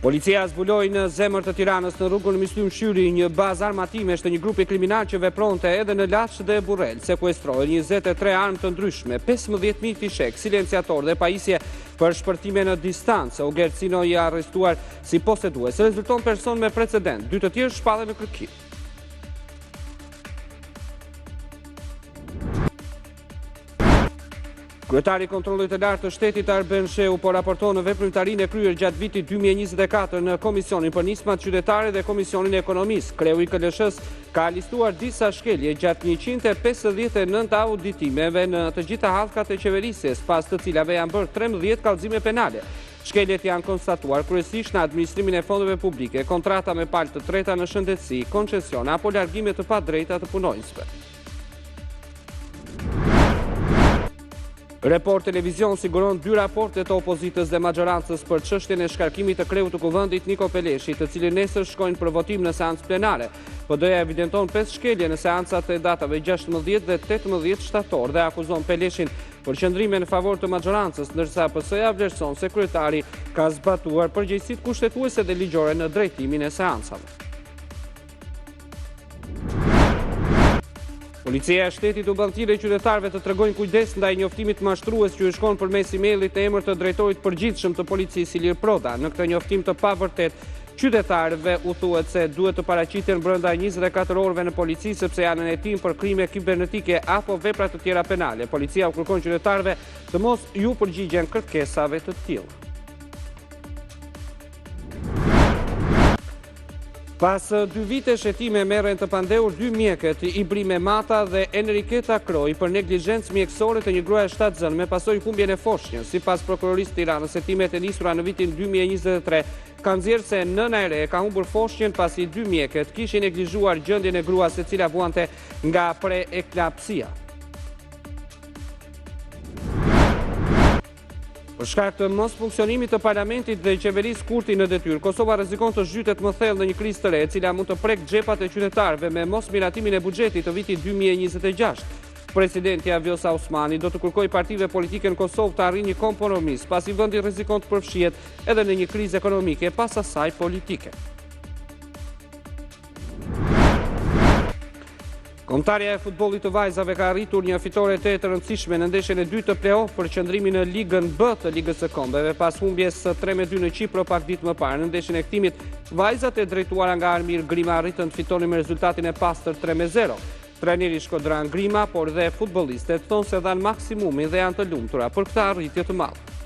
Policia zbuloi në zemër të Tiranës në rrugën Myslim Shyri një bazë armatimesh të një grupi kriminal që vepronte edhe në Laç dhe Burrel. Sekuestrohen 23 armë të ndryshme, 15.000 fishek, silenciator dhe pajisje për shpërtime në distancë. Ugercino i arrestuar si posedues. Rezulton person me precedent. 2 të tjerë shpallen në kërkim. Kryetari i Kontrollit të Lartë të Shtetit Arben Sheu po raporton në veprimtarinë e kryer gjatë vitit 2024 në Komisionin për Nismat Qytetare dhe Komisionin e Ekonomisë. Kreu i KLSH ka listuar disa shkelje gjatë 159 auditimeve në të gjitha hallkat e qeverisjes, pas të cilave janë bërë 13 kallëzime penale. Shkeljet janë konstatuar kryesisht në administrimin e fondeve publike, kontrata me palë të treta në shëndetësi, koncesione apo largime të padrejta të punonjësve. Report Televizion siguron 2 raporte të opozitës dhe majorancës për çështjen e shkarkimit të kreut të Kuvendit Niko Peleshi, të cilë nesër shkojnë për votim në seancë plenare. PD-ja evidenton 5 shkelje në seancat e datave 16 dhe 18 shtator dhe akuzon Peleshin për qëndrime në favor të majorancës, ndërsa PS-ja vlerëson se kryetari ka zbatuar përgjegjësitë kushtetuese dhe ligjore në drejtimin e seancave. Policia e shtetit u bën thirrje qytetarëve të tregojnë kujdes ndaj njoftimit mashtrues që u shkon përmes emailit në emër të drejtorit përgjithshëm të policisë Ilir Proda. Në këtë njoftim të pavërtet, qytetarëve u thuhet se duhet të paraqiten brenda 24 orëve në polici sepse janë në hetim për krime kibernetike apo vepra të tjera penale. Policia u kërkon qytetarëve të mos ju përgjigjen kërkesave të tilla. Pas 2 vite shetime merren të pandehur 2 mjekët, Ibrime Mata dhe Enriketa Kroj, për neglizhencë mjekësore të një gruaje 7 zënë me pasojë humbjen e foshnjës. Sipas prokurorisë Tiranës, hetimet e nisura në vitin 2023 kanë nxjerrë se nëna e re ka humbur foshnjën pasi 2 mjekët kishin neglizhuar gjendjen e gruas e cila vuante nga preeklapsia. Për shkak të mos funksionimit të parlamentit dhe qeverisë Kurti në detyrë, Kosova rrezikon të zhytet më thellë në një krizë të re, e cila mund të prek xhepat e qytetarëve me mos miratimin e buxhetit të vitit 2026. Presidenti Vjosa Osmani do të kërkojë partive politike në Kosovë të arrijë një kompromis, pasi vendi rrezikon të përfshihet edhe në një krizë ekonomike pas asaj politike. Kombëtarja e futbollit të vajzave ka arritur një fitore të rëndësishme në ndeshjen e dytë të play-off për qëndrimin në Ligën B të Ligës së Kombeve pas humbjes 3-2 në Qipro pak ditë më parë. Në ndeshjen e kthimit, vajzat e drejtuara nga Armir Grima arritën të fitonin me rezultatin e pastër 3-0. Trajneri Shkodran Grima, por dhe futbollistët thonë se dhanë maksimumin dhe janë të lumtura për këtë arritje të madhe.